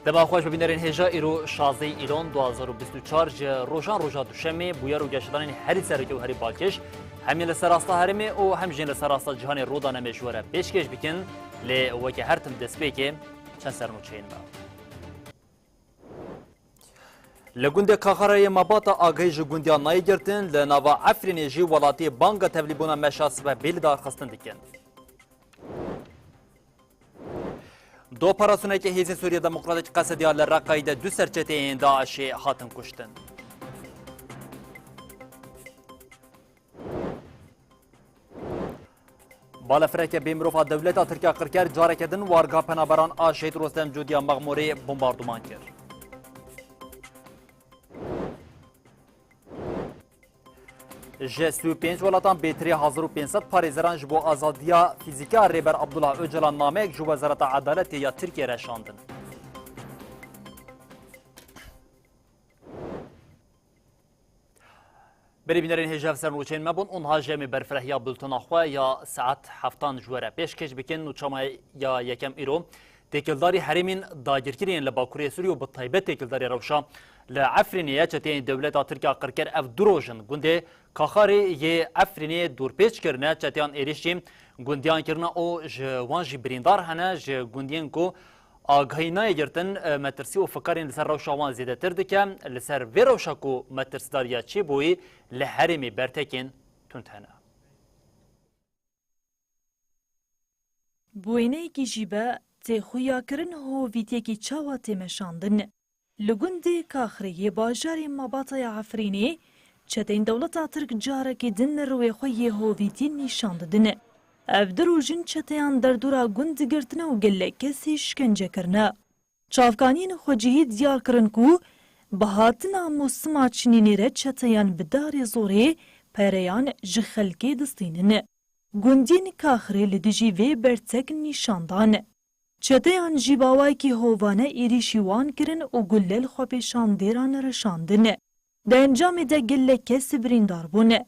دما خوش ببینرین هجا ایرو 16 ایران 2024 روزان دوشنبه بویا رو گشتن هری سرکی و هری بالکش همین لسراستا هرمی و همجین لسراستا جهان رودانه مشوره پیشکش بکن لی وکی هر تم دست بیکی چند سرنوچین با لگوند کاخرای مباتا آگهی جگوندیا نای گرتن لناوا عفرین جی ولاتی بانگا تولیبونا مشاس و بیلدار خستن دکن دو اپراسیونی که حزب سوریه دموکراتیک قصدیال رقاید دو سرچته داعش هاتن کشتن. بالافرک بیمروفا دولت ترکیه قرکر جاره کردن وارگاه پنابران آشید رستم جودیا مغموری بمباردمان کرد. جسو 5 ولاتان بیتری 1500 پاریزران جبو آزادیا فیزیکا ریبر عبدالله اوجلان نامک جو وزارت عدالت یا ترکیه رشاندن. بری بینرین هجاف سرنوچین مبون اونها جمع برفرهیا بلتون اخواه یا ساعت هفتان جوره پیشکش بکن نوچامه یا یکم ایرو تکلداری حریمین داگیرکرین لباکوری سوری و بطایبه تکلداری روشا لعفرینیه چتین دولت ترکیه قرکر اف دروژن گونده کاخاری یه عفرینی دورپیچ کرنه چتیان ایریشیم گوندیان کرنه او جوان جی بریندار هنه جه گوندیان کو آگاهی نای گرتن مترسی و فکرین لسر روشا وان زیده تر دکم لسر وی روشا کو مترسداریا چی بوی لحرمی برتکین تونتنه بوینه کی جیبه تخویا کرن هویتی کی چاوا تمشاندن لگوندی کاخری باجاری مباطای عفرینی چتین دولتا ترک جاره که دن روی خوی هویتی نشان دادن. افدروجن چتیان در دورا گند گرتنه و گله کسی شکنجه کرنه. چافکانین خوجهی دیار کرن کو بهاتنا موسما چنینی را چتیان بدار زوره پیریان جخلکی دستینن. گندین کاخری لدجی وی برتک نشاندان. چتیان جیباوای که هوانه ایریشیوان کرن و گلل خوبشان دیران رشاندن. در انجام ده گله کس بریندار بونه.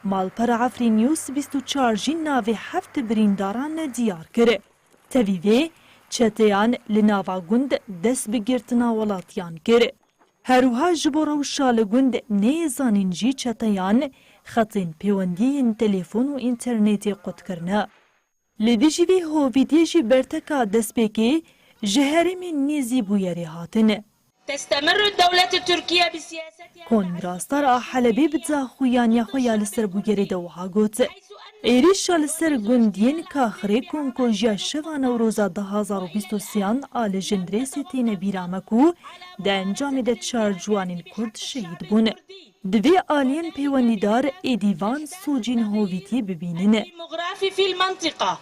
مالپر عفرینیوس 24 جین ناوی 7 برینداران دیار کرده. تاویوی چتیان لناوا گند دست بگیرتنا ولاتیان کرده. هروها جبورا و شال گند نیزانین جی چتیان خطین پیوندی تلفون و اینترنتی قد کرنه. لدیجوی هویدی جی برتکا دست بکی جهرم نیزی بویری هاتنه. تستمر الدولة التركية بسياستها كون راستار حلبي بتزا خويان يا خويا لسر بوغيري دوها غوت ايريش لسر گوندين كاخري كونكوجيا شوا نوروزا 2023 آل جندريسي تين بيرامكو دا انجام دا چار جوانين كرد شهيد بون دوی آلين بيوانيدار ايديوان سوجين هوفيتي ببينن ديموغرافي في المنطقة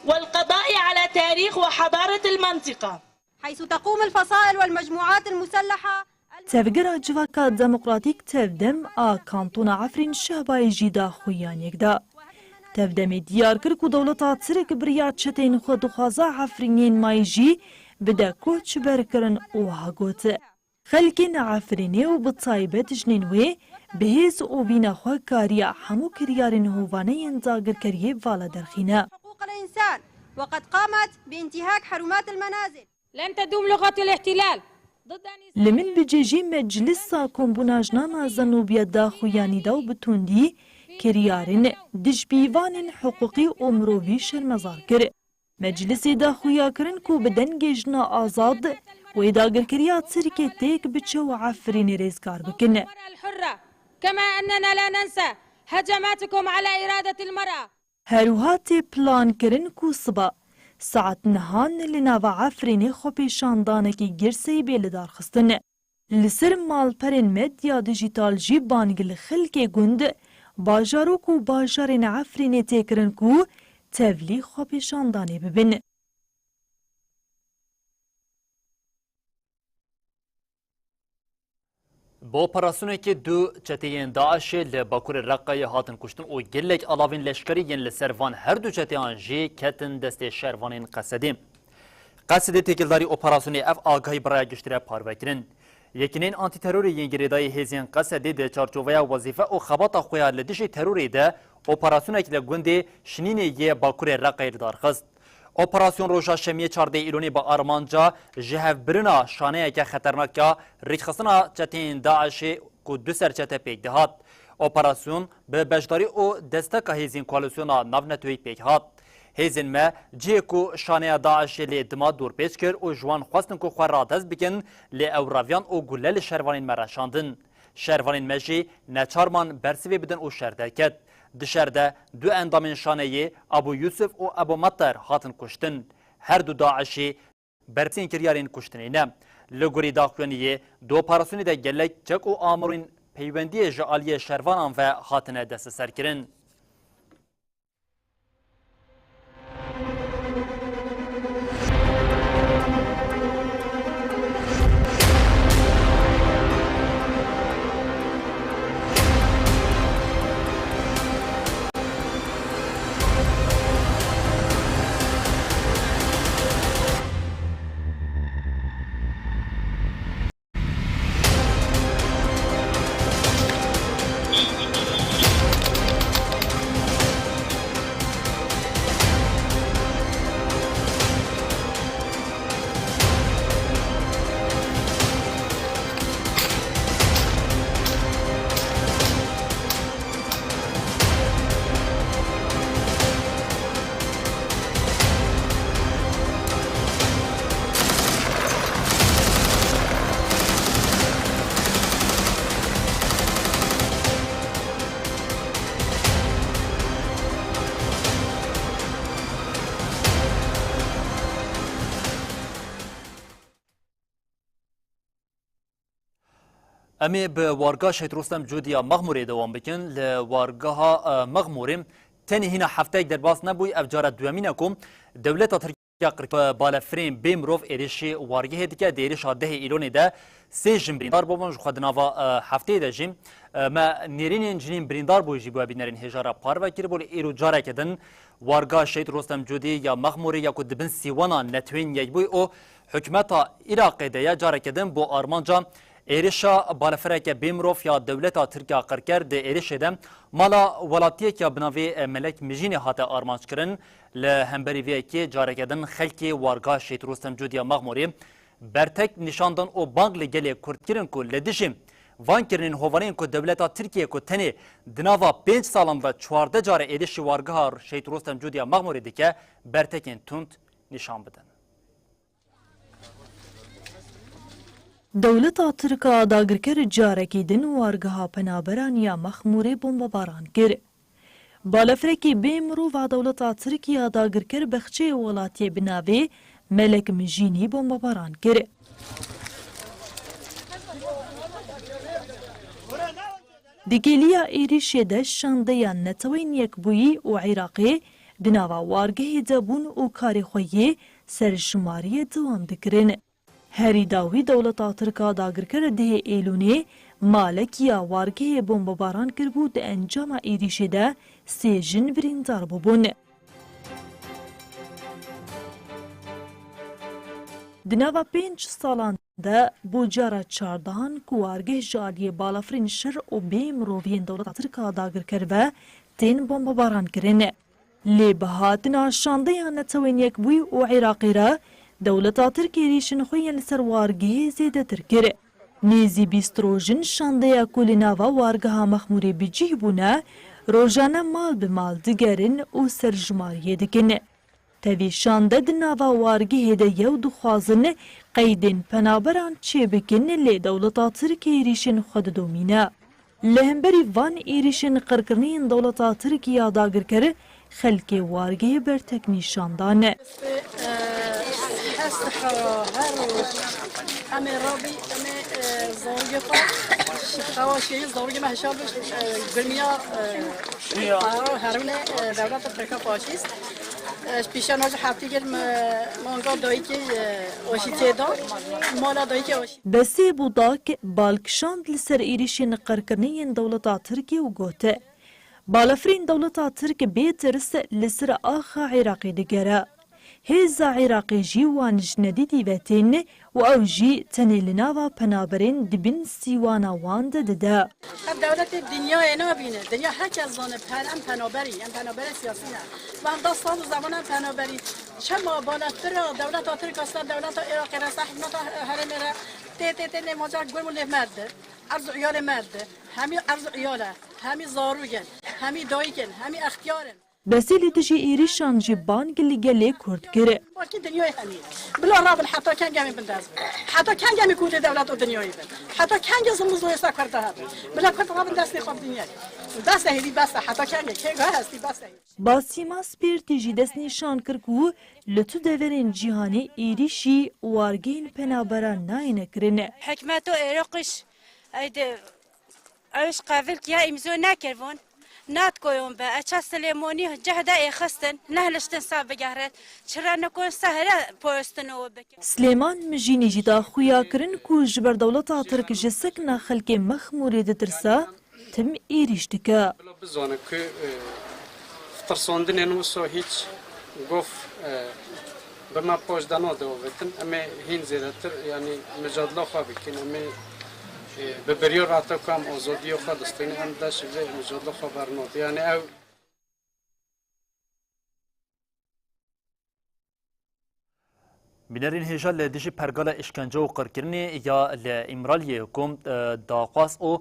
والقضاء على تاريخ وحضارة المنطقة حيث تقوم الفصائل والمجموعات المسلحة تفجر جواكا ديمقراطيك تفدم كانتون عفرين شهباي جيدا خويان يكدا تفدم ديار كركو دولتا ترك بريات شتين خود خوازا عفرينين مايجي بدا كوتش بركرن وهاغوت خلقين عفريني وبطايبة جنينوي بهيز وبينا خوا كاريا حمو كريارين هوفانين زاغر كريه فالا درخينا حقوق الإنسان وقد قامت بانتهاك حرمات المنازل لن تدوم لغة الاحتلال ضد لمن بجيجي مجلسا كومبوناجنانا زنوبيا دا خوياني داو بتوندي كريارين دجبيوان حقوقي ومروفي شرمزار كر مجلسي دا خويا كرن كو بدن جيجنا آزاد وإداغر كريا تسركي تيك بتشو عفرين ريزكار بكن الحرة كما أننا لا ننسى هجماتكم على إرادة المرأة هروهاتي بلان كرن كو صبا ساعت نهان لناوا عفرینی خوپیشاندانه کی گرسی بیلدار خستن. لسر مالپرین مدیا دیجیتال جی بانگل خلک گند باجارو کو باجارین عفرینی تکرن کو تولی خوپیشاندانه ببین. با اپراسیونی که دو چتیان داعش لباکور رقای هاتن کشتن و گلک علاوین لشکری ین لسروان هر دو چتیان جی کتن دست شروانین قصدیم. قصد تکلداری اپراسیونی اف آگاهی برای گشتره پاروکرین. یکنین آنتی تروری ین گریدای هزین قصدی ده چارچوبه وظیفه و خباتا خویا لدش تروری ده اپراسیونی که گنده شنین یه باکور رقای دارخست. اپراسیون روژا شمی 14 ایلونی با آرمانجا جهف برنا شانه که خطرناک ریخصنا چتین داعش کو دو سرچته پیک دهات. اپراسیون به بجداری او دستک هیزین کوالسیونا ناونتوی پیک هات. هیزین ما جه کو شانه داعش لی دما دور پیچ کر او جوان خواستن کو خواه را دست بکن لی اوراویان او گلل شروانین مرشاندن. شروانین مجی نچارمان برسوی بدن او شردکت. دشرده دو اندامین شانه ابو یوسف و ابو مطر هاتن کشتن. هر دو داعشی برسین کریارین کشتنینه. لگوری داخلونیه دو پاراسونی ده گلک چک و آمرین پیوندی جعالی شروانان و هاتن دست سر کرن. امی به وارگاه شهید رستم جودیا مغموری دوام بکن لوارگاه مغموریم تنی هینا هفته در باس نبوی افجار دوامینه کم دولت ترکیه قرق بالفرین بیمروف ایریشی وارگه دیگه دیریش ده ایلونی ده سه جن بریندار بابن خودناوا هفته ده جیم ما نیرین جنین بریندار بوی جیبوا بینرین هجارا پارو کری بول ایرو جاره کدن وارگاه شهید رستم جودی یا مغموری یا کد بن سیوانا نتوین یک بوی او حکمتا عراق ده یا جاره کدن بو آرمانجا ایرشا بالفرک بیمروف یا دولت ترکیه قرکر ده ایرش ده مالا ولاتیه که بناوی ملک مجین هات آرمانج کرن لهمبری وی که جاره کدن خلکی وارگاه شهید رستم جودیا مغموری برتک نشاندن او بانگ لگلی کرد کرن کو لدیشیم وان کرنین هوانین کو دولت ترکیه کو تنی دناوا 5 سالان و 14 جاره ایرش وارگاه شهید رستم جودیا مغموری ده که برتکین تند نشان بدن. دولت ترکا داگرکر جارکی دن وارگها پنابران یا مخموری بمباران کر. بالفرکی بیمرو و دولت ترکیا داگرکر بخچه ولاتی بناوی ملک مجینی بمباران کر. دیگلیا ایریش ده شانده یا نتوین یک بویی و عراقی دناوا وارگه دبون و کاری خویی سرشماری دوام دکرن. هری داوی دولت ترکا داگرکر ده ایلونی مالک یا وارگه بمباران کر بود انجام ایریش ده سه جن بریندار ببون. دناوا 5 سالان ده بوجارا 14 کوارگه جالی بالافرین شر و بیم روین دولت ترکا داگرکر و تین بمباران کرن. لی بهاتنا شانده یا نتوین یک بوی و عراقی را دولت ترکیه ریشن خوی لسر وارگه زیده ترکره. نیزی بیستروژن شانده یا کلیناوا وارگه مخموری بجیه بونه روژانه مال به مال دگرن و سرجماریه دکنه. تاوی شانده دناوا وارگه ده یو دخوازن قیدن پنابران چه بکنه لی دولت ترکیه ریشن خود دومینه. لهمبری وان ایریشن قرقرنین دولت ترکیه داگر کره خلک وارگه برتک نیشاندانه. همه رابی همه زوجي خواشي زوجي ما هشام برميا هرونه دولت ترکیه فاشیست پیشان از هفته گرم مانگا دایی که آشیتی دا مالا دایی که آشیتی بسی بوداک بالکشاند لسر ایریشین قرقرنین دولت ترکیه و گوته بالفرین دولت ترکیه بیترس لسر آخا عراقی دگره هێزا عێراقی جی وانش نەدیدی بەتێن و ئەو ژی تەنێ لە ناوا پەنابەرێن دبن سیوانە وان دەدەدا. دولت دنیای نابینه دنیا هر کس زانه ام پنابری سیاسی نه و هم داستان زمان پنابری چما بالاتر دولت آتر کاستا دولت عراق را صحنت هرم را تی نمازار گرم مرده ارز عیال مرده همی ارز عیاله همی زاروگن همی دایگن همی اختیارن بەسێلی دژی ئێریشان جی بانگلی گەلێ کورد کرد. باکی دنیای همی بلا رابن حتی کنگمی بنداز حتی کنگمی کود دولت و دنیایی بند حتی کنگ زمزوی سا کرده هست بلا کرد رابن دستی خواب دنیایی دست هیدی بس حتی کنگ کنگ هستی بس با سیما سپیر تیجی دست نشان کرد و لتو دورین جهانی ئێریشی وارگین پەنابەران ناینە کرن. حکمت و عراقش اوش قابل که امزو نکرون نات کویم به اچا سلیمانی جهدا اخستن نهلشتن صاب بگهرت چرا نکن سهره پوستنو بک سلیمان مجینی جدا خویا کرن کو جبر دولتا ترک جسک نا خلک مخموری دترسا تم ئێریش دکا. بزانه که ترساندن نوسا هیچ گفت به ما پاشدانا دوابتن اما هین زیادتر یعنی مجادله خواه بکن اما به بریار رعتا کام آزادی خواه دستین هم داشت و مجادله خواه برناد یعنی او بنرین هجا لدیجی پرگال اشکنجه و قرکرنی یا لامرالی حکوم داخواست او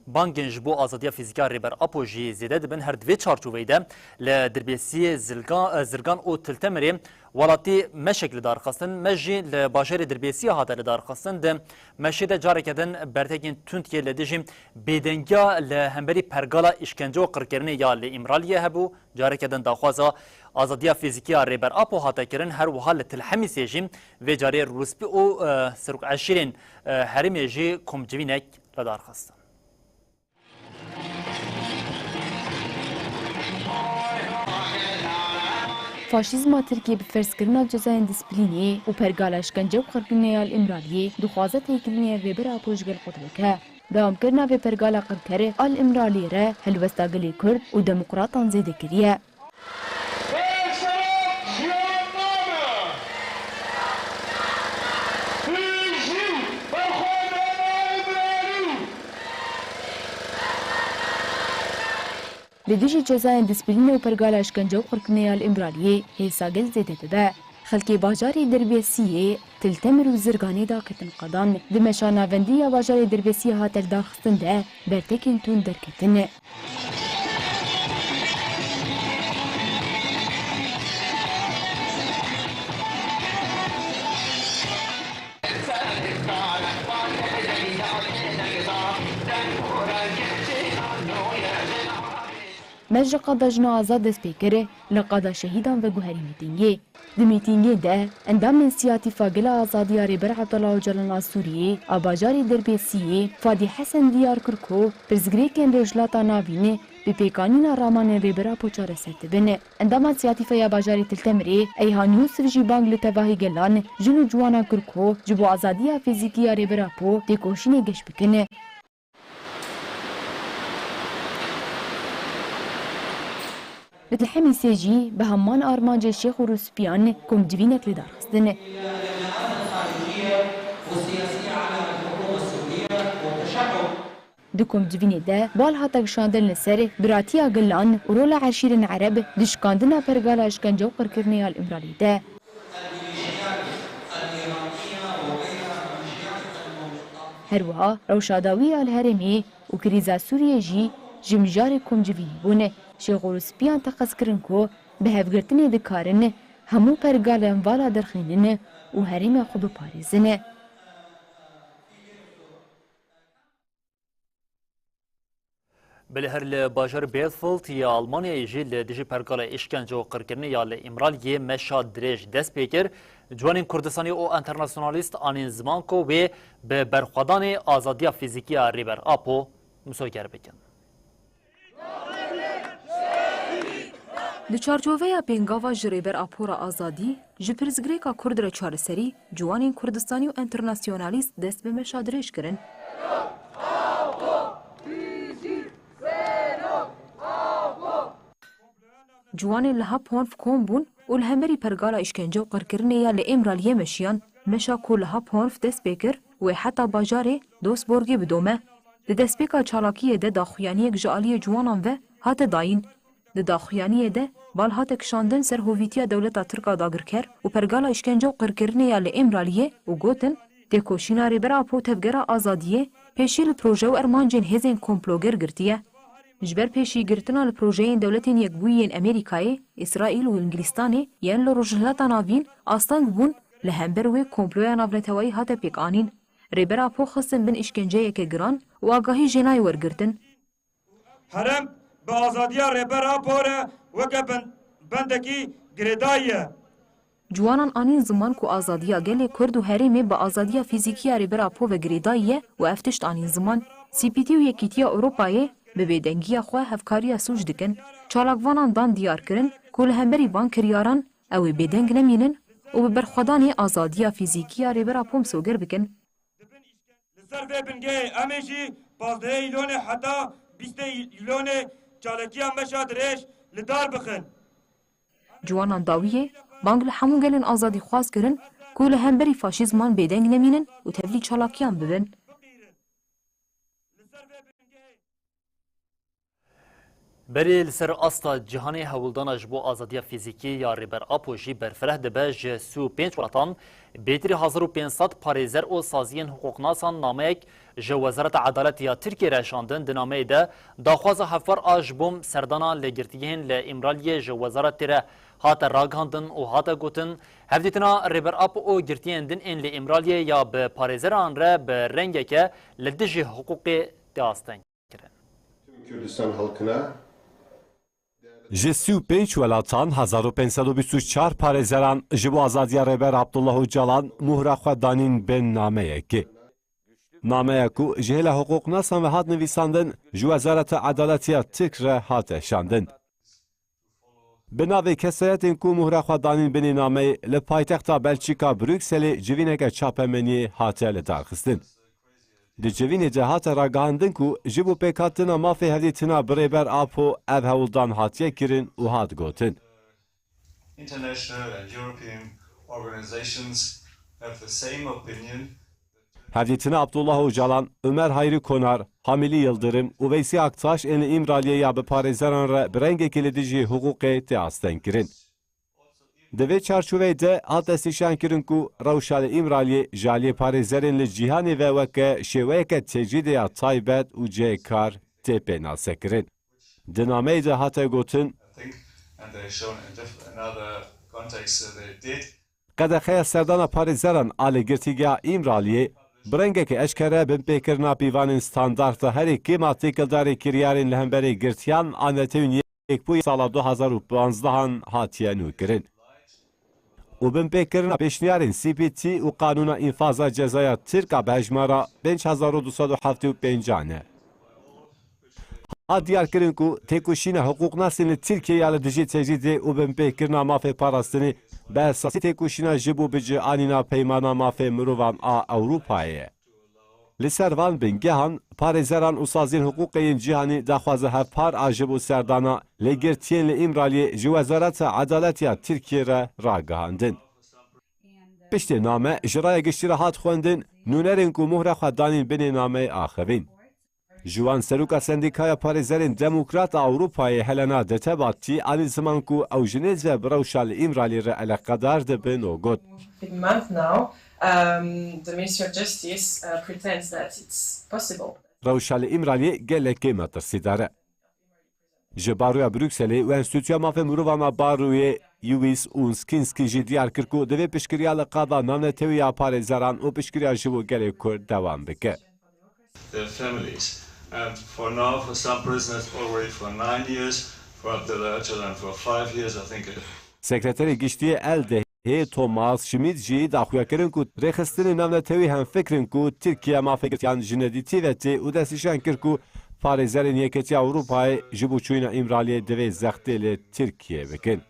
بانگنج بو آزادی فیزیکا ریبر اپوجی زیده دبن هر دوی چارچوبه ده لدربیسی زرگان او تلتمری ولاتی مشکل دار خواستن مجی لباشر دربیسی هاته لدار خواستن ده مشی ده جاره کدن برتکین تونت که لدیجی بیدنگیا لهمبری پرگالا اشکنجه و قرکرنی یا لامرالی هبو جاره کدن داخوازا آزادی فیزیکی ریبر اپو هاته کرن هر وحال تلحمی سیجیم و جاره روسپی او سرک عشرین هرمی جی کمجوینک لدار خواستن. فاشیزما ترکیه به فرزکردن جزاین دیسپلینی و پرگال اشکنجه و قرکرنی الامرالی دخوازه تیکرنی ریبر اپوشگل قدرکه دوام کرنا به پرگال قرکره الامرالی را هلوستاگلی کرد و دموکراتان زیده کریه. لدیجی جزاین دیسپلینی و پرگال اشکنجه و قرکرنی الامرالی هیساگل زیده ببه خلکی باجاری دربیسیه تلتمر و زرگانی دا کتن قدان دمشاناوندی یا باجاری دربیسیه ها تل داخستن ده برتکین تون درکتنه. مجلس قضا جنا آزاد دست پیکره لقضا شهیدان و گوهری میتینگی. دی میتینگی ده اندام انسیاتی فاگل آزادی ریبر عبدالله جلال سوریه آباجاری دربیسیه فادی حسن دیار کرکو پرزگری کن رجلاتا ناوینه به پیکانینا رامان ریبرا پوچار سرت بنه. اندام انسیاتی فیا باجاری تلتمری ایهان یوسف جی بانگ لتواهی گلان جنو جوانا کرکو جبو آزادی فیزیکی ریبرا پو دیکوشینی گش بکنه. بتلحمي سيجي بهمان أرمانج الشيخ وروسبيان كم دفينك لدار خصدنه. دكم دفيني ده بالها تكشاندن لسر براتيا قلان ورولا عشيرن عرب دشكاندنا برقالا اشكنجو قركرنيا الإمرالي ده. هروها روشاداوية الهرمي وكريزا سوريا جي جمجاري كم دفيني بونه. شیخ روسپیان تقص کرن کو به هفگرتنی دکارن همو پرگالن والا درخینن و هریم خوب پاریزنه. بله هر لباجر بیلفلد یا آلمانیا یجی لدیجی پرگال اشکنجه و قرکرنی یا لامرالی مشا درج دست پیکر جوانین کردستانی او انترناسیونالیست آنین زمان کو و به برخوادان آزادی فیزیکی ریبر آپو مساگر بکن. Li çarçoveya pêngava ji rêber apora azadî, ji pirzgirêka Kurd re çareserî, ciwanên Kurdistanî û internasyonalîst dest bi meşa dirêj kirin. Ciwanên li hep honf kom bûn و لهمبری پرگالا اشکنجه و قرکرنه یا لئمرالیه مشیان مشا کولها پونف دست بیکر و حتی باجاره دوست برگی بدومه. د دسپیکا چالاکیه ده داخویانی جعالی جوانان و هات داین. د داخویانی ده بال هات کشاندن سر هویتیا دولتا ترکا داگرکر و پرگالا اشکنجه و قرکرنه یا لئمرالیه و گوتن تکوشینا ریبرا پو تفگرا آزادیه پیشی لپروژه و ارمانجین هزین کمپلوگر گرتیه. جبر پیشی گرتنا لپروژهین دولتین یکبویین امریکای، اسرائیل و انگلیستانی یان لروجهلاتا ناوین آستانگ بون لهمبر و کمپلویا ناونتوایی هات پیکانین. ریبرا پو خستن بن اشکنجه یک گران و آگاهی جنای ورگرتن. هرم به آزادیا ریبرا پوره وکه بندگی گردایه. جوانان آنین زمان کو آزادیا گل کرد و هریمه با آزادیا فیزیکی ریبرا پو و گریداییه و افتشت آنین زمان CPT و یکیتیا اروپایه به بیدنگی خواه هفکاریا سوج دکن چالاکوانان دان دیار کرن کل همبری بان کریاران او بیدنگ نمینن و به برخودانی آزادیا فیزیکی ریبرا پوم سوگر بکن. لسر و بنگه امیشی 15 ایلون حتی 20 ایلون چالکیا مشاد ریش لدار بخن. جوانان داویه بانگ لحمون گلن آزادی خواست کرن کل همبری فاشیزمان بیدنگ نمینن و تفلی چالاکیان ببن. بری سر استا جهانی هولدان جبو آزادی فیزیکی یا ریبر آپوشی برفره دبه جسو 5 ولاتان بیتری 1500 پاریزر و سازین حقوقناسان نامه جو وزارت عدالت یا ترکیه رشاندن دنامه ده داخواز حفر آجبوم سردانا لگرتیهن لامرالی جو وزارت تره هات راگاندن و هات گوتن هفدیتنا ریبر آپ او گرتیهن دن این لامرالی یا به پاریزر آن را به رنگه که لدجی حقوق داستن کرن. Kürdistan halkına جسیو 5 ولاتان 1524 پارێزەران ji bo azadiya Rêber Abdullah Öcalan muhra xwe danîn bên nameyekê. Nameya ku ji hêla hiqûqnasan ve hat nivîsandin ji Wezareta Adaletiya Tirk re hat eşandin. Bi navê kesayetên ku muhra xwe danîn binê nameyê li paytexta Belçîka Brükselê civîneke çapemeniyê hate li darxistin. Di civînê de hate ragihandin ku ji bo pêkhatina mafê hevdîtina bi Rêber Apo ev hewldan hatiye kirin û hat gotin. International and European organizations have the same opinion. Hevdîtina Abdullah Öcalan, Ömer Hayri Konar, Hamili Yıldırım û Veysi Aktaş ên li îmraliyê ya bi parêzeran re bi rengekî li dijî hiqûqê tê astem kirin. Di vê çarçoveyê de hat destnîşan kirin ku rewşa li îmraliyê ji aliyê parêzerên li cîhanê ve weke şêweyeke tecrîdê ya taybet û cêkar tê pênasekirin. Di nameyê de hate gotin qedexeya serdana parêzeran a lêgirtîgeha îmraliyê bi rengekî eşkere bin pêkirina pîvanên standarta herî kêma têkildarê kiryarên li hemberî girtiyan a netewîn yekbûyî sala 2015 hatiye nûkirin. û bin pêkirina pêşniyarên CPT û Kanûna İnfaza Cezaya Tirka bi hejmara 5275 ne. Hat diyar kirin ku têkoşîna hiqûqnasên li Tirkiye li dijî tecrîdê û bin pêkirina mafê parastinê bi esasî têkoşîna ji bo bicî anîna peymana mafê mirovan a Ewropayê ye. Li ser van bingehan parêzeran û saziyên hiqûqeyên cîhanî daxwaza hevpar a ji bo serdana lêgirtiyên li îmraliyê ji Wezareta Adaletiya Tirkiye re ragihandin. Piştî name ji raya giştî re hat xwendin nûnerên ku muhra xwe danîn binê nameyê axivîn. Ji wan Serokya Sendîkaya Parêzerên Demokrat a Ewropayê Helena Detebatî anî ziman ku ew ji nêz ve bi rewşa li îmraliyê re eleqedar dibin û got. The Ministry of Justice pretends that it's possible. Rewşa li îmraliyê gelekî metirsîdar e. Ji baroya Brükselê û Enstitûya Mafê Mirovan a Baroyê Yewis Unskinski jî diyar kir ku divê piştgiriya li qada navnetewiya parêzeran û piştgiriya ji bo gelê Kurd dewam bike. Their families. And for now, for some prisoners already for 9 years, for Abdullah Öcalan for 5 years, I think. Sekreterê Giştiyê Eldehê Thomas Schmidt jî daxuya kirin ku rêxistinê navnetewî hemfikrin ku Tirkiye mafêgirtiyan ji nedîtî ve tê û destnîşan kir ku parêzerên Yekîtiya Ewropayê ji bo çûyîna îmraliyê divê zextê li Tirkiye bikin.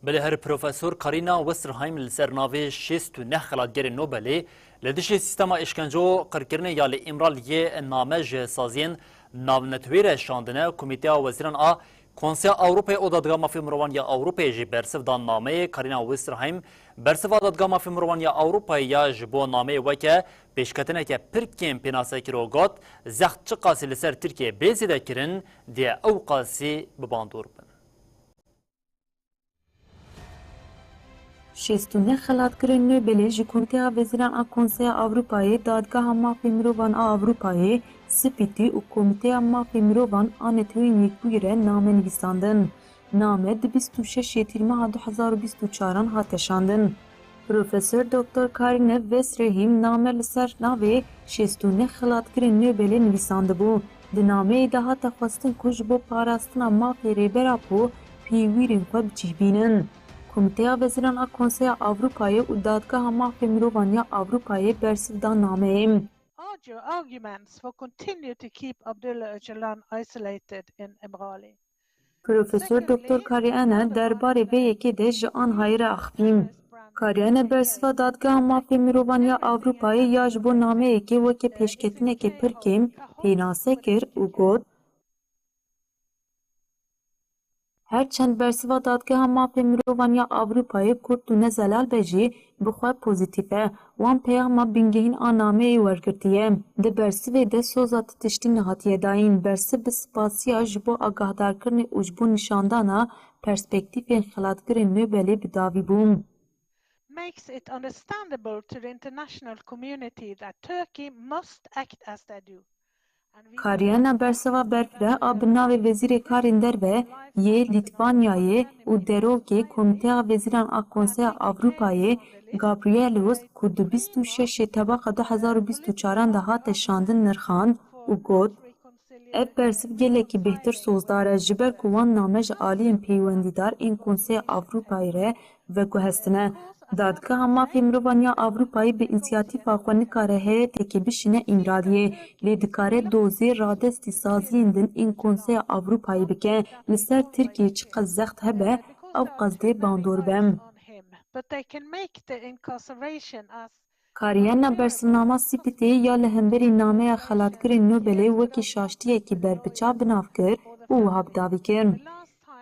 بله هر پروفسور کارینا وسترهایم لسرناوی 69 خلاتگر نوبلی لدش سیستم اشکنجو قرکرنه یا لامرال یه نامج سازین ناونتویر شاندنه کمیته وزیران کنسیا اروپای او دادگاه مافی مروان یا اروپای جی برسف دان نامه کارینا وسترهایم برسف دادگاه مافی مروان یا اروپای یا جبو نامه وکه پیشکتنه که پرکیم پیناسه کروگات زخت چه قاسی لسر ترکیه بیزیده کرن دی او قاسی بباندور بن. 69 خلاتکرین نوبلی ji Komiteya Veziran a Konseya Avrupayê Dadgeha Mafê Mirovan a Avrupayê spîtî û Komiteya Mafê Mirovan a Netewên Yekbûyî re name nivîsandin. Name di 26 Tîrmeha 2024 hat şandin. Profesör Dr. Karine Vesrehîm name li ser navê 69 xelatkirên nobelê nivîsandibû. Di nameyê de hate xwestin ku ji bo parastina mafê rêbera po pêwîrên xwe bicihbînin. Komiteya Veziran a Konseya Avrupayê û Dadgeha Mafê Mirovan ya Avrupayê bersiv da nameyê. Arguments for continue to keep Abdullah Öcalan isolated in Imrali. Profesör Dr. Karine derbarê vê yekê de ji Anhayê re axivîn. Karine bersiva Dadgeha Mafê Mirovan ya Avrupayê ya ji bo nameyekê weke pêşketinekê pir kêm pênase kir û got herçend bersiva Dadgeha Mafê Mirovan ya Avrupayê Kurt û Nezelal be jî bi xwe pozîtîv e, wan peyama bingehîn a nameyê wergirtiye. Di bersivê de soza tiştî nehatiye dayîn. Bersiv bi spasiya ji bo agahdarkirinê û ji bo nîşandana perspektîfên xelatkirên Nobelê bi davî bûn. Makes it understandable to the international community that Turkey must act as they do. Kariyana bersiva berfire a bi navê Wezîrê Karên Derve yê Lîtvanyayê û Derokê Komiteya Veziran a Konseya Avrupayê Gabrielos ku di 26 Tebaqa 2024 de hate şandin nirxand û got ev bersiv gelekî bêhtir sozdar e ji ber ku wan name ji aliyên peywendîdar ên Konseya Avrupayê re veguhestine. Dadgeha Mafê Mirovan ya Avrupayê bi însiyatîfa xwe nikare heyeteke bişîne İmraliyê, lê dikare dozê radestî saziyên din ên Konseya Avrupayê bike. Li ser Tirkiyê çi qas zext hebe, ew qasdê bandor be. Kariyana bersivnama Spîtê ya li hemberî nameya xelatkirên Nobelê wekî şaştiyekî berbiçav binav kir û wiha bi davî kir.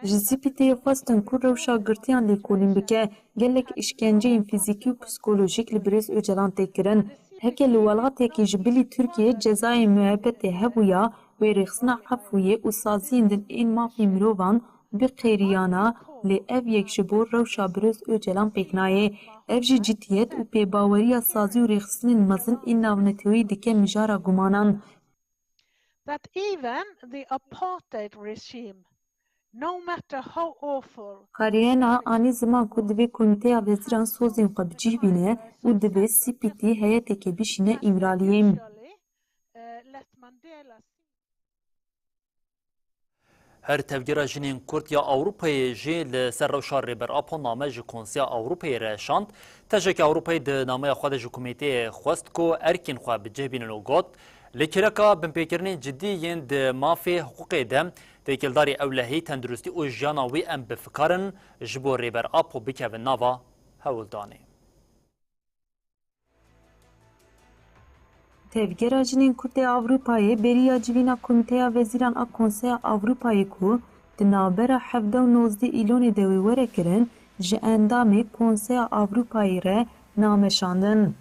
Ji Spîtê xwestin ku rewşa girtiyan lêkolîn bike, gelek işkenceyên fîzîkî û psikolojîk li Birêz Öcalan tê kirin. Heke li welatekî ji bilî Tirkiye cezayên müebbetê hebûya wê rêxistina hefûyê û saziyên din ên mafê mirovan bi qêriyana, lê ev yek ji bo rewşa Birêz Öcalan pêk nayê. Ev ji ciddiyet û pêbaweriya sazî û rêxistinên mezin ên navnetewî dike mijara gumanan. That even the apartheid regime, no matter how awful, Kariyana anî ziman ku divê Komiteya Veziran sozên xwe bicihbîne û divê Spîtê heyeteke bişîne İmraliyê. Her tevgera jinên Kurd ya Avrupayê jî li ser rewşa rêberapo name ji Konseya Avrupayê re şand. Tejeke Avrupayê di nameya xwe de ji komîteyê xwest ku erkên xwe bicihbînin û got li kireka binpêkirinên ciddî yên di mafê hiqûqê de têkildarî ewlehî, tendurustî û jiyana wî em bifikarin ji bo rêberapo bikevin nava hewildanê. Tevgera jinên Kurdê Avrupayê beriya civîna Komiteya Veziran a Konseya Avrupayê ku di navbera 19 îlonê de wê were kirin, ji endamê Konseya Avrupayê re nameşandin.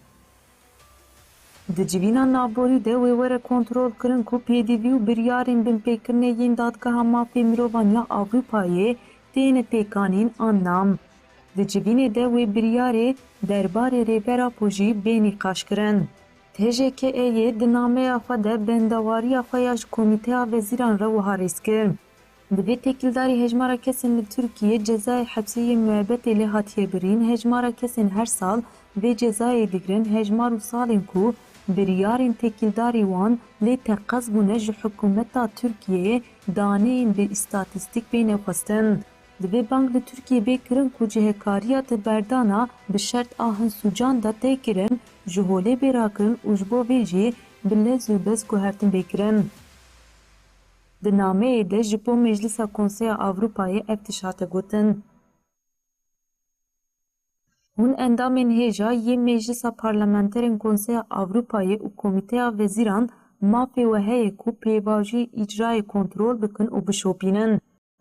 Di civîna navborî de wê were kontrol kirin ku pêdivî û biryarên binpêkirinê yên Dadgeha Mafê Mirovan ya Avrupayê têne pêkanîn an nam. Di civînê de wê biryarê derbarê rêberapo jî bênî qaş kirin. TJK'ye di nameya xwe de bendewariya xwe ya ji Komîteya Veziran re wiha rêz kir. Di vê têkildarî hejmara kesên li Tirkiye cezayê hepsiyê müebbetê lê hatiye birîn, hejmara kesên her sal vê cezayê digirin, hejmar û salên ku biryarên têkildarî wan lê teqez bûne ji hikûmeta Tirkiyeyê daneyên bi îstatîstîk bêne xwestin. Di vê bang li Tirkiye bê kirin ku cihekariya di berdana bi şert a hinsûcan da tê kirin, ji holê bêrakirin û ji bo vê jî bi lez û bez guhertin bêkirin. Di nameyê de ji bo Meclisa Konseya Avrupayê ev tişt hate gotin. Hûn endamên hêja yê Meclisa Parlamenterên Konseya Avrupayê û Komîteya Vezîran mafê we heye ku pêvajî îcrayê kontrol bikin û bişopînin.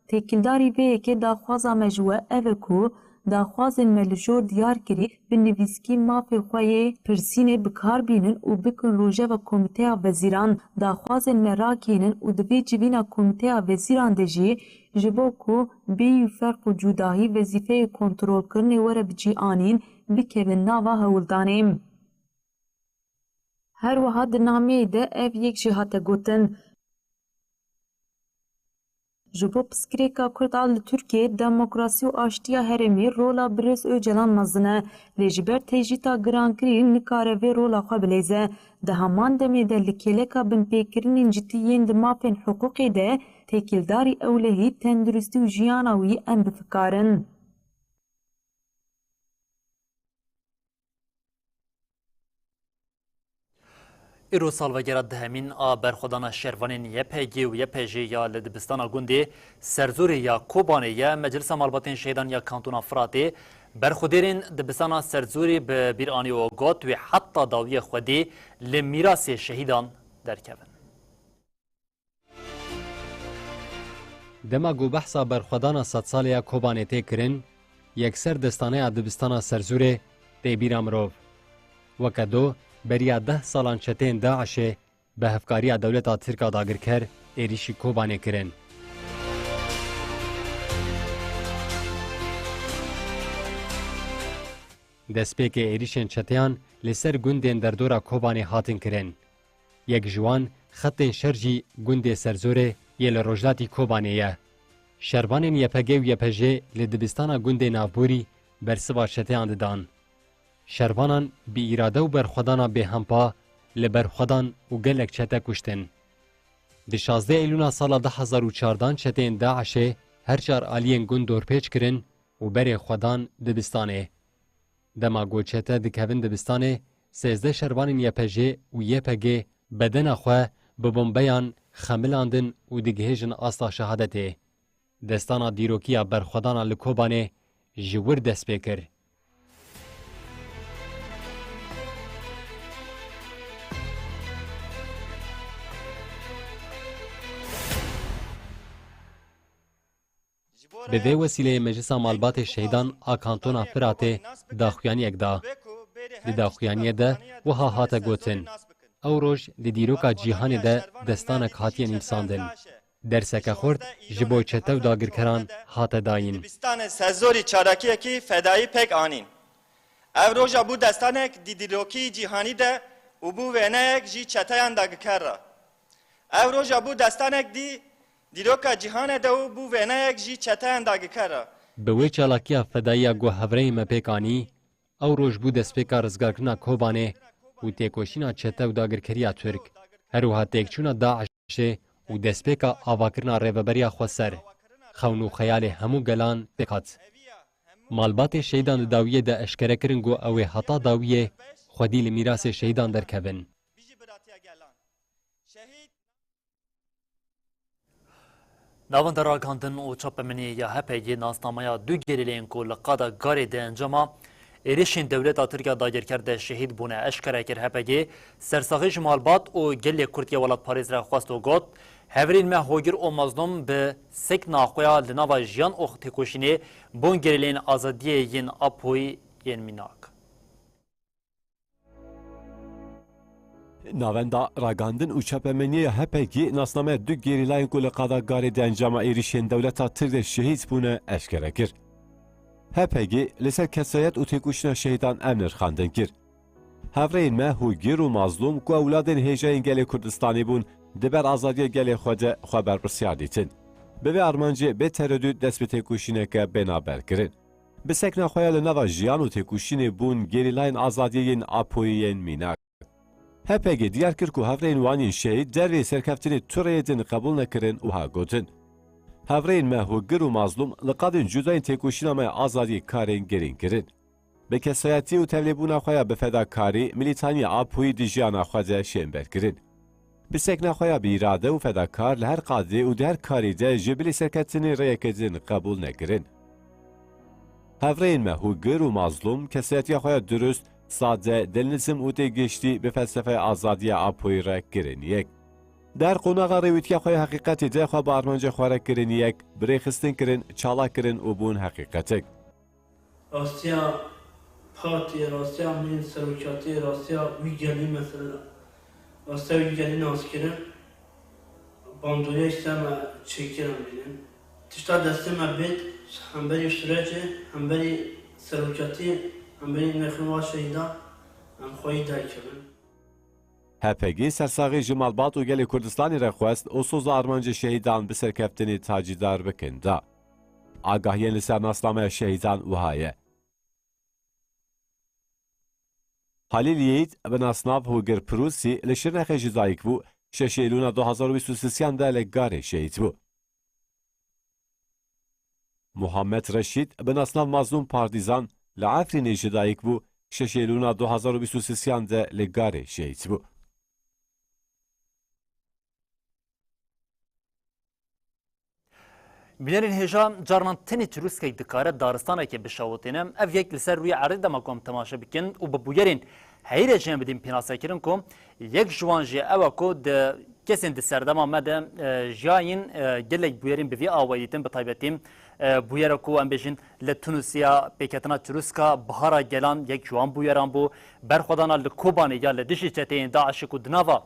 Têkildarî vê yekê daxwaza me ji we ev e ku daxwazên me li jor diyar kirî bi nivîskî mafê xwe yê pirsînê bikarbînin û bikin rojeva Komîteya Vezîran. Daxwazên me rakênin û di vê civîna Komîteya Vezîran de jî ji bo ku bêyî ferq û cudahî wezîfeyê kontrolkirinê were bicîanîn bikevin nava hewildanê. Her wiha di nameyê de ev yek jî hate gotin. Ji bo piskirêka Kurd a li Tirkiyeyê demokrasî û aştiya herêmî rola Birêz Öcalan mezin e. Lê ji ber têjîta girankirî nikare vê rola xwe bilêze. Di heman demê de li kêleka binpêkirinên cidî yên di mafên hiqûqê de têkildarî ewlehî tenduristî û jiyana wî em bifikarin. Îro salvegera dihemîn a berxwedana şervanên YPG û YPJ ya li dibistana Gundê serzorê ya Kobanê ye Meclisa Malbatên Şehîdan ya Kantona Firatê berxwedêrên dibistana serzorê bi bîranî û got wê heta dawiyê Xwedê li mîrasê şehîdan derkevin. Dema ku behsa berxwedana sedsalê ya Kobanê tê kirin, yekser distaneya dibistana serzorê tê bîra mirov. Weke do beriya 10 salan çetên Daişê bi hevkariya dewleta Tirka dagirker êrişî Kobanê kirin. Destpêkê êrişên çeteyan li ser gundên derdora Kobanê hatin kirin. Yek ji wan xetên şer jî gundê serzorê yê li rojlatî Kobanê ye. Şervanên YPG û YPJ li dibistana gundê navborî bersiva çeteyan didan. Şervanan bi îrade û berxwedana bêhempa li berxwedan û gelek çete kuştin. Di 16 Eylûna sala 2014 çetên Daişê her çar aliyên gund dorpêç kirin û berê xwedan dibistanê. Dema got çete dikevin dibistanê, 13 şervanên YPJ û YPG bedena xwe bi bombeyan xemilandin û digihêjin asta şehadetê. Destana dîrokiya berxwedana li Kobanê ji wir dest pê kir. Bi vê wesileyê Meclisa Malbatê Şehîdan a Kantona Firatê daxuyaniyek da. Di daxuyaniyê de wiha hate gotin. Ew roj li dîroka cîhanê de destanek hatiye nivîsandin. Derseke xurt ji bo çete û dagirkeran hate dayîn. Dibistanê serzorî çarakiyekî fedayî pek anîn. Ev roja bû destanek di dîrokî cîhanî de û bû wêneyek jî çeteyan dagirker re. Ev roja bû destanek dî dîroka cîhanê de û bû wêneyek jî çeteyan dagirker re. Bi wê çalakiya fedayiya guhevreyê me pêk anî, ew roj bû destpêka rizgarkirina Kobanê û têkoşîna çete û dagirkeriya Türk. Her wiha têkçûna Daişê û destpêka avakirina rêveberiya xwe ser. Xewn û xeyalê hemû gelan pêk hat. Malbatê Şehîdan di dawiyê de eşkere kirin ku ew ê heta dawiyê xwedî li mîrasê şehîdan derkevin. Navenda ragandin û çapemenî ya HPG nasnamaya du gerîleyên ku li qada garê de encama êrişên dewleta Tirkiya dagirker de şehîd bûne eşkere kir HPG sersaxî ji malbat û gelê Kurdiya welatparêz re xwest û got heverên me hogir û mazlûm bi sek naxweya li nava jiyan û têkoşînê bon gerîleyên azadiyê yên Apoyî yên Mînak. Navenda ragandin û çapemeniyê HPG nasnameya du gerîlayên ku li qada garê de encama êrişên dewleta Tirk de şehîd bûne eşkere kir. HPG li ser kesayet û têkoşîna şehîdan em nirxandin kir. Hevreyên me hûgir û mazlûm ku ewladên hêjayên gelê Kurdistanê bûn diber azadiya gelê xwe de xwe berpirsiyar dîtin. Bi vê armancê bê tereddût dest bi têkoşîneke bênaber kirin. Bi sekna xwe ya li nava jiyan û têkoşînê bûn gerîlayên azadiyê yên Apoyî yên Mînak. HPG diyar kir ku hevreyên wanên şehîd dervê serkeftinê Tirkiyeyê din qebûl nekirin û ha gotin. Hevreyên me hûgir û mazlûm li qadên cudayên têkoşîna me azadiyê karên gerîn kirin. Bi kesayetî û tevlêbûna xwe ya bi fedakarî milîtaniya Apoyî di jiyana xwe de şêmber kirin. Bi sekna xwe ya bi îrade û fedakar li her qadê û di her karî de ji bilî serkeftinê rêyekê din qebûl nekirin. هفرین ما هوگر و مظلوم کسیتی خواه درست ساده دلنزم او گشتی به فلسفه آزادی آپوی را گرن یک. در قوناغ رویتی خواه حقیقتی ده خواه با ارمانج خواه را گرن یک بریخستن کرن چالا کرن و بون حقیقتک. راستیا پارتی راستیا من سروکاتی راستیا ویگانی مثلا راستیا ویگانی ناز کرن باندوری اشتما چکرم بینن تشتا دسته ما بید هم بری سرچه هم بری سروکاتی هم بری نخنوا شهیدا هم خواهی در کرن هپگی سرساغی جمالبات و گل کردستانی را خواست او سوز آرمانج شهیدان به سرکفتنی تاجیدار بکنده. آگاهیان لسر ناسنامه شهیدان وهایه. حالیل یید به ناسناف هوگر پروسی لشرنخ جزایک بو 6 ایلون 2023 ده لگار شهید بو. محمد رشید به ناسناف مظلوم پاردیزان لعفرین جدایک بو 6 ایلون 2023 ده لگار شهید بو. بینرین هجا جارمان تنی تروسکی دکاره دارستانه که بشاوتینم اف یک لسر روی عرض دماغم تماشا بکن و ببویرین هیر جنب دیم پیناسا کرن کم یک جوان جی اوا کو د کسین د سردم آمده جاین گلک بویرین بوی آواییتن به طایبتیم بویره کو ام بجین لتونسیا پیکتنا تروسکا بهارا گلان یک جوان بویران بو برخودانا لکوبانی یا لدشی چتین داعش کو دناوا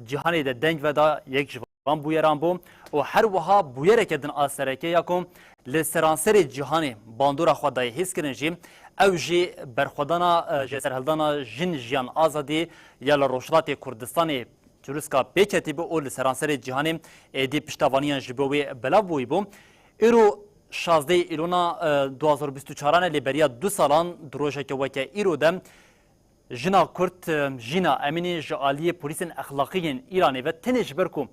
جهانی د دنگ ودا یک جوان بویران بو و هر وها بویره که دن آسرکه یکم لسرانسر جهانی باندورا خدای حس کرن جیم او جی برخودانا جسرهلدانا جن جیان آزادی یا لروشلات کردستانی تروسکا پیچتی بو اول سرانسر جهانی ایدی پشتوانیان جبوی بلا بوی بو ایرو 16 ایلونا 2024 لیبریا 2 سالان دروژه که وکه ایرو دم جنا کرد جنا امینی جالی پلیسن اخلاقیین ایرانی و تنش برکو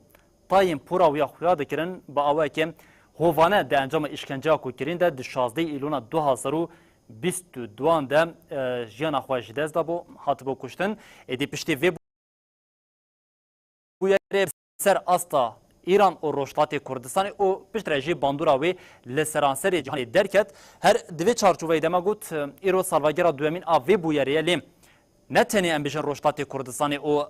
تایم پورا ویا خویا دکرن با اوه که هوانه ده انجام اشکنجه کو کرین ده 16 ایلونا 2022 ده جیان اخواج دست بو هاتبو کشتن ایدی پشتی وی بویره سر استا ایران و روشلات کردستان و پشت رژی باندورا و لسرانسر جهانی درکت هر دوی چارچوبه دما گوت ایرو سالواگرا دومین آوی بویره لیم نتنی امبیشن روشلات کردستان و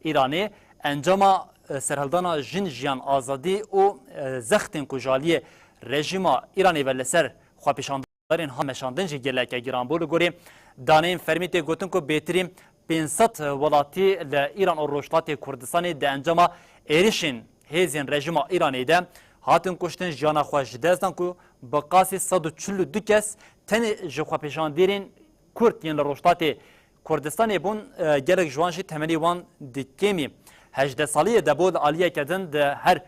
ایرانی انجام سرهلدانا جن جیان آزادی و زختن کجالی رژیم ایرانی و لسر خواپیشاندارین همشاندن جی گلکه گیران بولو گوری دانین فرمیت گوتن که بهترین 500 ولاتی لإيران و روشلات کردستانی ده انجام ایریشین هیزین رژیم ایرانی ده هاتن کشتن جانا خواهش دستن که بقاسی 142 کس تن جخوا پیشاندیرین کرد یین لروشلات کردستانی بون گرک جوانشی تمنی وان دکیمی 18 سالیه ده بود عالیه کردن ده هر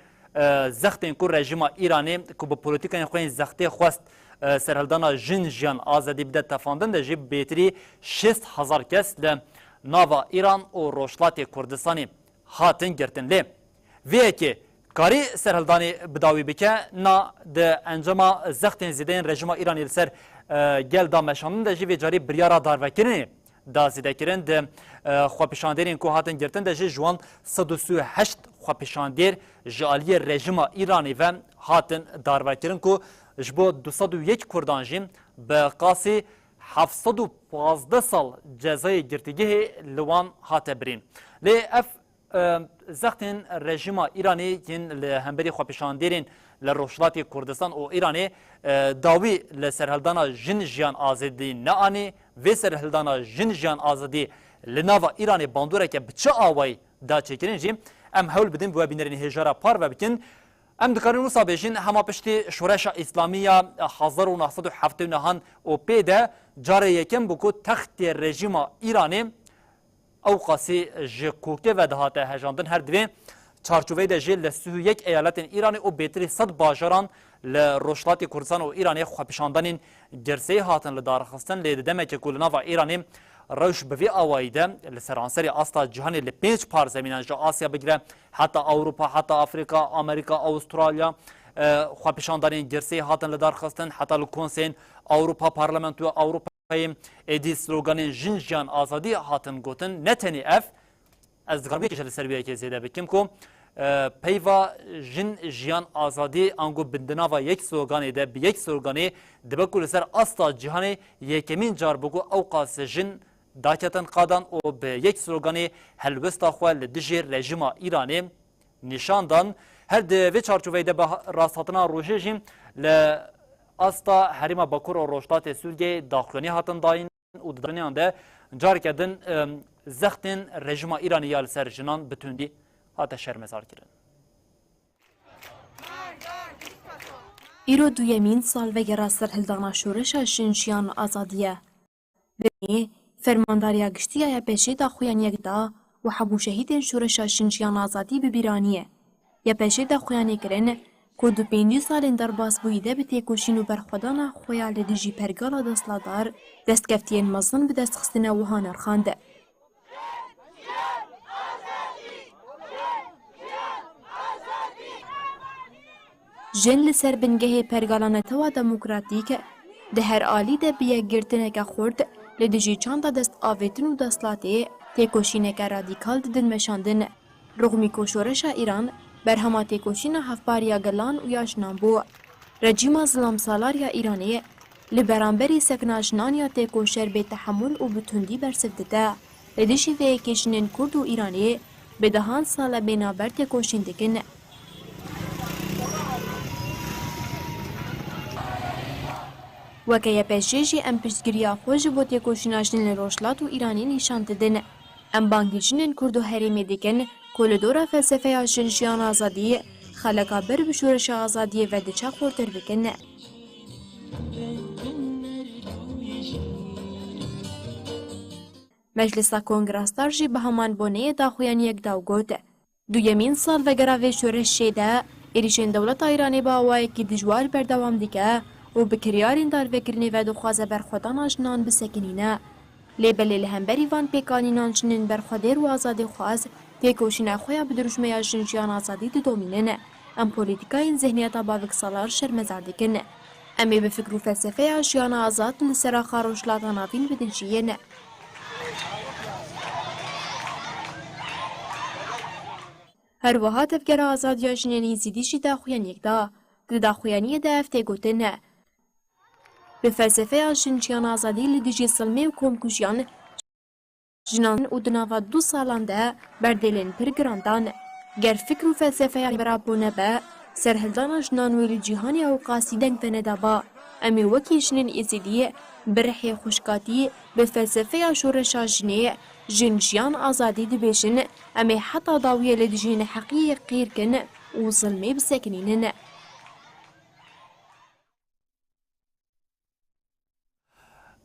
زختین که رژیم ایرانی که با پولیتیکای خوین زختی خواست سرهلدانا جن جیان آزادی بده تفاندن ده جیب بیتری 60,000 کس ل ناوا ایران و روشلات کردستانی هاتن گرتن لی وی که کاری سرهلدانی بداوی بکه نا ده انجام زختین زیدین رژیم ایرانی لسر گل دا مشانن ده جیوی جاری بریارا داروکرنی دا زیده کرن ده خواپیشاندیرین که هاتن گرتن ده جی جوان 138 خواپیشاندیر جالی رژیم ایرانی و هاتن داروکرن که جبو 201 کردان جیم به قاسی 715 سال جزای گرتگی لوان هات برین لی اف زختین رژیم ایرانی ین لهمبری خواپیشاندیرین لروشلات کردستان و ایرانی داوی لسرهلدانا جن جیان آزادی نانی و سرهلدانا جن جیان آزادی لناوا ایرانی باندوره که بچه آوای دا چکرین جیم ام حول بدین بو بینرین هجارا پار و بکن ام دکارین وسا بیشین هما پشتی شورش اسلامیه 1979 و پیده جاره یکم بکو تخت رژیم ایرانی او قاسی جکوکه و دهات هجاندن هر دوی چارچوبه ده جه لسه یک ایالت ایرانی و بیتری 100 باجران لروشلات کردستان و ایرانی خواپیشاندن گرسه هاتن لدارخستن لیدمه که کلنا و ایرانی روش بوی آوایده لسرانسری استا جهانی لپیچ پار زمینان جا آسیا بگیره حتی اروپا حتی افریقا امریکا استرالیا خواپیشاندن گرسه هاتن لدارخستن حتی لکنسین اروپا پارلمنت و اروپا ایدی سلوگان جن جیان آزادی هاتن گوتن نتنی اف از دقیقی که سربیه که زیده بکیم که پیوا جن جیان آزادی انگو بندناوا یک سلوگانی ده به یک سلوگانی دبه کل سر استا جهانی یکمین جار بگو اوقاس جن داکتن قادان و به یک سلوگانی هلوستا خواه لدجیر رژیم ایرانی نشاندان هر دوی چارچوبه ده به راستاتنا روشه جیم لاستا حریم باکور و روشتات سورگه داخلانی هاتن داین و دانیان ده جار کردن زختن رژیم ایرانی یال سر جنان بتوندی هات شرمزار کردن. ایرو دویمین سال وگرا سرهلدانا شورشا شنشیان آزادیه. بینی فرمانداریا گشتیه یا پیشی دا خویان یک دا و حبو شهیدین شورشا شنشیان آزادی ببیرانیه. یا پیشی دا خویانی کرن که دو 5 سالین در باز بویده به تیکوشین و برخودانا خویا لدیجی پرگالا دستلادار دستکفتین مزن به دست خستنه و هانر خانده. جن لسر بنگه پرگالانتوا دموکراتیک ده هر آلی ده بیه گرتنه خورد لدیجی چند دست آویتن و دستلاته تیکوشینه که رادیکال ددن مشاندن رغمی کوشورشا ایران برهما تیکوشینه هفباریا گلان و یاشنان بو رجیما ظلام سالاریا ایرانی لبرانبری سکناجنان یا تیکوشر به تحمل و بتندی برسفده ده لدیشی وی کشنین کرد و ایرانی به دهان سال بینابر تیکوشین دکن وکه پیشیجی ام پشتگیریا خوش بو تیکوشیناجنین روشلات و ایرانی نشان ددن ام بانگیجنین کرد و حریمی دکن کلدورا فلسفه شنشیان آزادی خلقا بر بشورش آزادی و دچه خورتر بکن مجلس کنگرستار جی به همان بونه داخویان یک داو گوت دویمین سال و گراوی شورش شیده ایریشین دولت ایرانی با آوائی که دجوار بردوام دیگه و بکریارین دار وکرنی و دخوازه برخودان آجنان بسکنینه لیبلی لهمبری وان پیکانینان چنین برخودیر و آزادی خواز تیکوشین خویا بدرشمه یا شنشیان آزادی دی دومیننه ام پولیتیکا این ذهنیت باوک سالار شرمزار دکنه امی به فکر و فلسفه یا شیان آزاد لسرا خاروشلات نافین بدنجیه نه هر وها تفکر آزاد یا جنینی زیدیشی داخویان یک دا داخویانی دا افته گوته نه به فلسفه یا شنشیان آزادی لدیجی سلمه و کمکوشیان جنان و دناوا 2 سالان ده بردلین پر گراندان گر فکر و فلسفه برابونه به سرهلدان جنان ویل جیهانی او قاسیدن فنده با امی وکیشنین ایزیدی برحی خوشکاتی به فلسفه شورشا جنی جنجیان آزادی دبیشن امی حتی داویه لدجین حقیقی قیر کن و ظلمه بسکنینن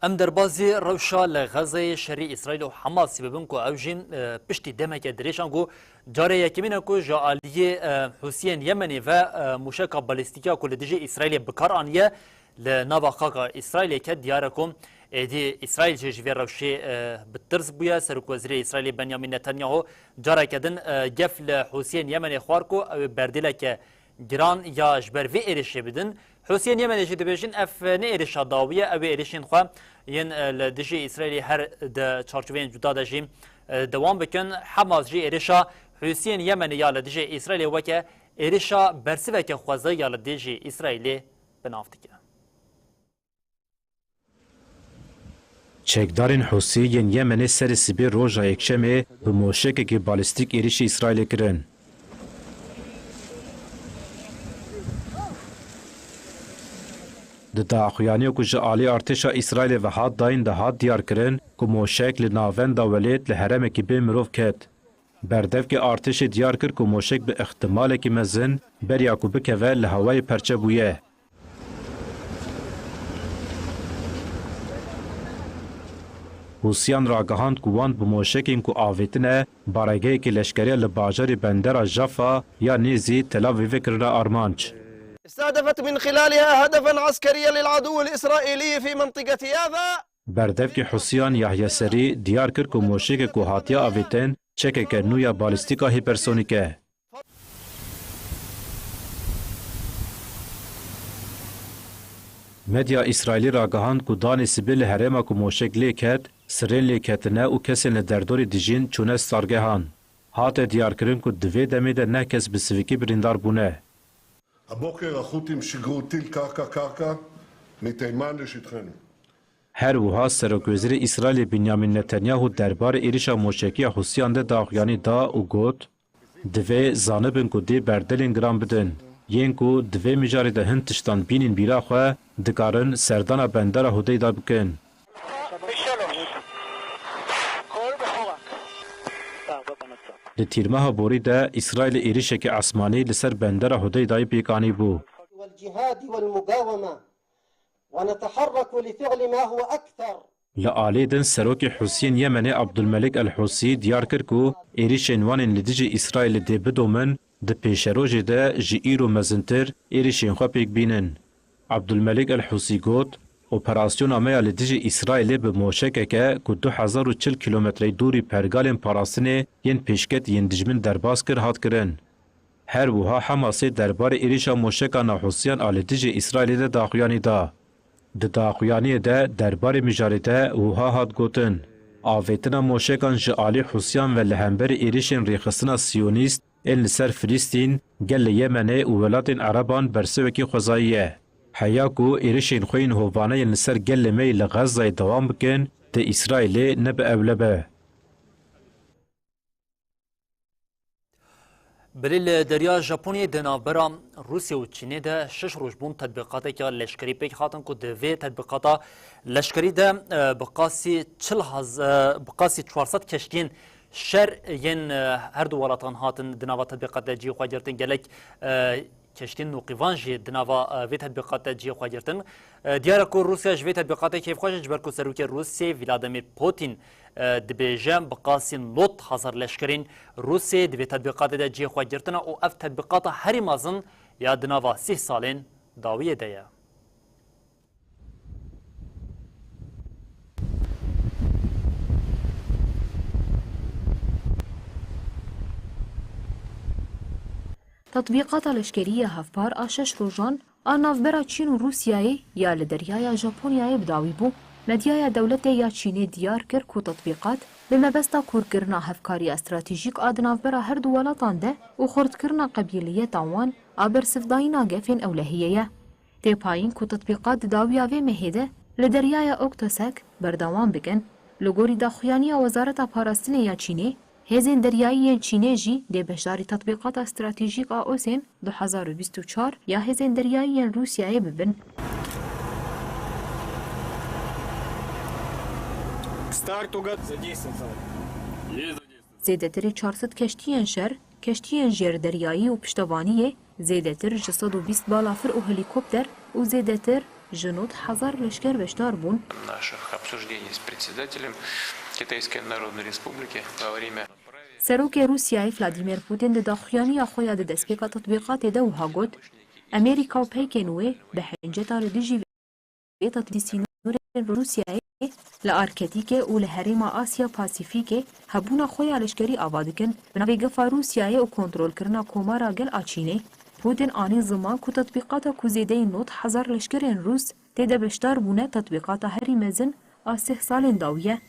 ام دربازی روشا لغزه شری اسرائیل و حماس ببین کو اوجین پشتی دمک دریشان کو جاره یکمین کو جالی حسین یمنی و موشک بالستیکا کو لدیجی اسرائیل بکار آنیه لنوا خاقا اسرائیل که دیارکم دی اسرائیل جوی روشی بترز بویا سرک وزیر اسرائیل بنیامین نتانیاهو جاره کدن گفل حسین یمنی خوار کو او بردیله که گران یا جبر وی ایرشه بدن حسین یمنی جدی بشین اف نه ایرشه داویه او ایرشین خو ین لدیجی اسرائیل هر د چارچوبین جدا دجیم دوام بکن حماس جی ایرشه حسین یمنی یا لدیجی اسرائیل وکه ایرشه برسوه که خوازه یا لدیجی اسرائیل بنافتیه چکدارین حوسی یمن سر سبی روژا یکشمه به موشک بالستیک ایریش اسرائیل کرن. ده اخوانی کو جالی ارتش اسرائیل و هات داین ده هات دیار کرن کو موشک لناوند ولید لحرم کی به مروف کت. بردف که ارتش دیار کر کو موشک به احتمال کی مزن بر یعقوب کول لهوای پرچه بویه. حوسیان را گهاند کوان به موشکین کو آویتنه بارگه که لشکری لباجر بندر جفا یا نیزی تل آویو کرده آرمانچ. استهدفت من خلالها هدفا عسكريا للعدو الإسرائيلي في منطقة يافا. بردف که حوسیان یحیی سری دیار کر کو موشک کو هاتیا آویتن چک که نویا بالستیکا هیپرسونیکه. مدیا اسرائیلی را گهاند کو دان سبیل هرما کو موشک لیکت سرین لیکتنه و کسین دردور دیجین چونه سارگهان. هات دیارکرین کو دوی دمه ده نه کس به سویکی بریندار بونه. הבוקר החות'ים שיגרו טיל קרקע מתימן לשטחנו. هر وها سرکوزیر اسرائیل بنیامین نتانیاهو دربار ایریشا موشکی حوثیان ده داغیانی دا و گوت دوی زانبن کو دی بردلین گرام بدن. ین کو دوی مجاری ده هند تشتان بینین بیرا خواه دکارن سردانا بندر هودی دا بکن. د تیرمه بوری ده اسرائیل ایریشک عثمانی لسر بندر هودی دای پیکانی بو. والجهاد والمقاومة ونتحرك لفعل ما هو أكثر. لآلیدن سروک حسین یمنی عبدالملک الحوثی دیار کرد که ایریشین وانین لدیج اسرائیل ده بدومن ده پیشروج ده جی ایرو مزنتر ایریشین خواه پیک بینن. عبدالملک الحوثی گوت اپراسیون آمیا لدیج اسرائیل به موشکه که 2040 کیلومتری دوری پرگالین پاراستنه ین پیشکت ین دجمن درباز کر هات کرن. هر وها حماسی دربار ایریشا موشکا نحوسیان آلدیج اسرائیل ده داخویانی دا. د داخویانی ده دربار مجارده وها هات گوتن. آویتنا موشکان جعالی حوسیان و لهمبر ایریشن ریخستنا سیونیست این لسر فلسطین گل یمنه و ولات عربان برسوکی خوزاییه. حیاکو ایریشین خوین هووانه لسر گل می لغزای دوام بکن ده اسرائیل نبه اولبه. بلیل دریا ژاپنی د ناوبرا روسیه و چینی ده 6 روز بون تطبیقاتی که لشکری پیک هاتن کو د وی تطبیقاتا لشکری ده بقاسی 400 کشتین شر ین هر دو ولاتان هاتن د ناوا تطبیقات جی خو جرتن گلک کشتین نوقیوان جی د ناوا وی تطبیقات جی خو جرتن دیار کو روسیه جوی تطبیقات کیف خوش جبر کو سروک روسیه ولادیمیر پوتین دبیجم بقاسین لوت حاضر لشکرین روسیه دبی تطبیقات ده جی خو جرتن او اف تطبیقات هری مازن یا د ناوا 3 سالین داویه ده. تطبیقات لشکریه هفپار آشش روزان آنافبرا چین و روسیای یا لدریای ژاپنیای بداوی بو مدیای دولت یا چینی دیار کرد که تطبیقات به مبستا کورکرنا هفکاری استراتژیک آدنافبرا هر دو ولاتان ده و خردکرنا قبیلیه تاوان آبر سفداینا گفین اولهیه تی پایین که تطبیقات داویاوی مهیده لدریای اکتوسک بردوام بکن لگوری داخویانی وزارت پاراستین یا چینی هزین دریایی چینی جی دی بشداری تطبیقات استراتژیک آوسین 2024 یا هزین دریایی روسیای ببن. زیدتری 400 کشتیان شر، کشتیان جر دریایی و پشتوانیه، زیدتر 620 بالافر و هلیکوپتر و زیدتر جنود 1000 لشکر بشدار بون. Наших обсуждений с председателем Китайской Народной Республики во время سروک روسیای ولادیمیر پوتین د داخویانی خویا د دسپیکا تطبیقات ده وها گوت امریکا و پیکنوه به حنجتا لدیجی تطبیسینور روسیای لارکتیک و لحریم آسیا پاسیفیک هبونا خویا لشکری آوادکن بناوی گفا روسیای و کنترول کرنا کومارا گل آچینه پوتین آنی زمان کو تطبیقات کوزیده نوت 1000 لشکرین روس تیده بشتار بونه تطبیقات هری مزن آسه سالین داویه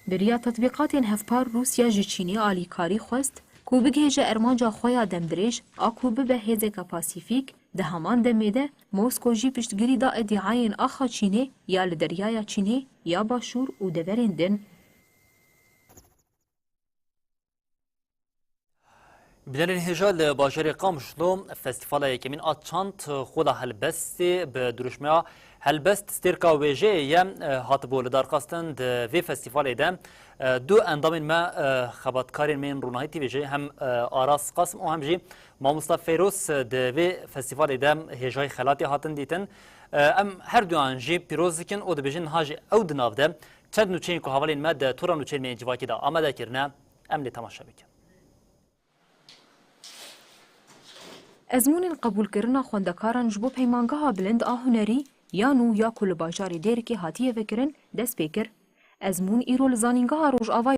بریا تطبیقات هفپار روسیا جی چینی آلیکاری خواست کو بگهجه ارمانجا خویا دمدریج آکو به هزکا پاسیفیک ده همان دمیده موسکو جی پشتگیری دا ادعاین آخا چینی یا لدریای چینی یا باشور و دورین دن. بدن هجال باجر قامشلو فستیوال یکمین آتشانت خدا هلبست به درشمه هلبست سترکا ویژه یم هاتبو لدارخواستن ده وی فستیوال ایده دو اندامین ما خباتکارین من رونایتی ویژه هم آراس قاسم و هم جی ما مصطفی فیروس ده وی فستیوال ایده هجای خلاتی هاتن دیتن ام هر دو انجی پیروز کن او ده بیجن هاجی او دناف ده چند نوچین که حوالین ما ده تورا نوچین من جواکی ده آمده کرنه ام لی تماشا بکن. ازمون قبول کرنا خوندکاران جبو پیمانگاه بلند آهنری یانو یا کل باجاری دیر که هاتیه فکرن دست پیکر ازمون ایرول زانینگاه روش آوای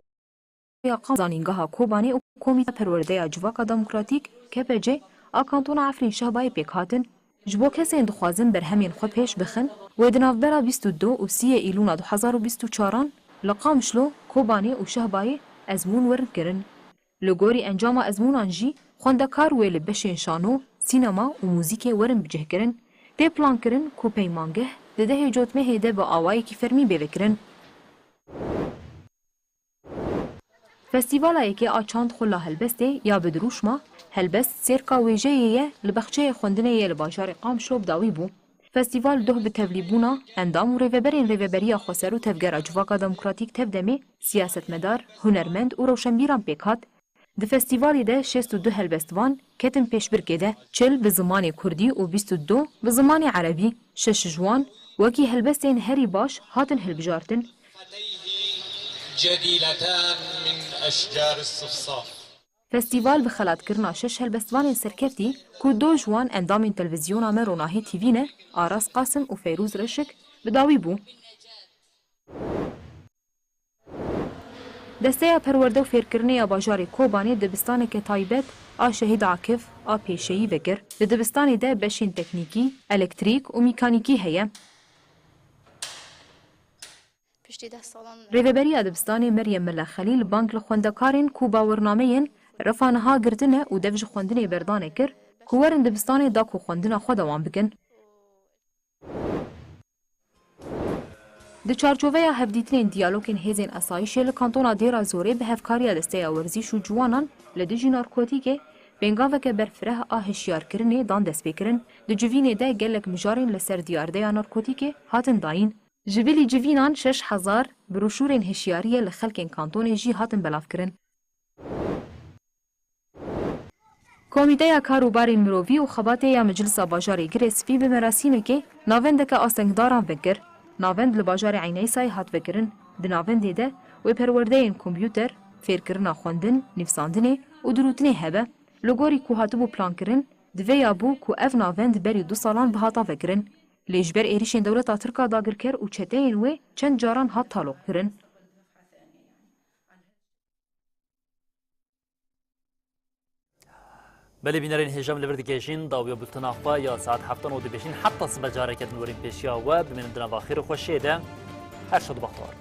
یا قام زانینگاه کوبانی و کمیته پرورده جواکا دموکراتیک که بجه آکانتون عفرین شهبای پیک هاتن جبو کسی اندخوازن بر همین خو پیش بخن و دناف برا 22 و 3 ایلون 2024 لقام شلو کوبانی و شهبای ازمون ورن کرن لگوری انجام ازمونان جی خوندکار ویل بشین شانو سینما و موزیک ورن بجه کرن ده پلان کرن کو پیمانگه ده جوتمه هیده با آوائی کی فرمی بیوکرن. فستیوالا یکی آچاند خلا هلبسته یا بدروشما هلبست سیرکا ویجه یه لبخچه خوندنه یه لباجار قام شوب داوی بو. فستیوال ده به تبلیبونا اندام و ریوبریا خسر و تفگر اجواقا دموکراتیک تبدمی سیاست مدار، هنرمند و روشنبیران پیکات. ده فستیوالی ده 62 هلبستوان کتن پیش برگده 40 به زمان کردی و 22 به زمان عربی 6 جوان وکی هلبستین هری باش هاتن هلبجارتن جديلتان من أشجار الصفصاف. فستیوال به خلات کرنا 6 هلبستوان سرکفتی که 2 جوان اندام تلویزیون روناهی تیوینه آراس قاسم و فیروز رشک بداوی بو. دسته پرورده و فیرکرنه باجار کوبانی دبستان که تایبت آ شهید عاکف آ پیشهی وگر دبستانی ده بشین تکنیکی، الکتریک و میکانیکی هیه. ریوبری دبستان مریم ملا خلیل بانک لخوندکارین کو باورنامهین رفانها گردنه و دفج خوندنه بردانه کر کوورن دبستان دا کو خوندنه خودوان بگن. د چارچوبه هفدیترین دیالوگین هیزین اسایش لکانتونا دیرا زوره به هفکاری دسته ورزیش و جوانان لدجی نارکوتیکه بنگاوه که برفره آهشیار کرنه دان دست بکرن د جوینه ده گلک مجارین لسر دیارده نارکوتیکه هاتن داین. جویلی جوینان 6000 بروشورین هشیاریه لخلکین کانتون جی هاتن بلاف کرن. کمیته کاروباری مروی و خباته یا مجلس باجاری گرسفی به مراسیمه که ناوند که آسنگداران بکر ناوند لباجار عینی سای هات بکرن ده ناوند ده و پرورده این کمپیوتر فیرکرنا خوندن نفساندنه و دروتنه هبه لگوری که هاتو بو پلان کرن دوه یا بو که اف ناوند بری 2 سالان به هاتا بکرن لیجبر ایریشن دولت ترکا داگر کر و چته این و چند جاران هات تالوق کرن. بله بینرین هجام لبردگیشین داویا بلتناخوا یا ساعت 7:25 حتی صبح جاره کردن ورین پیشیا و بمینم دنا واخیر خوشیده هر شد بختار.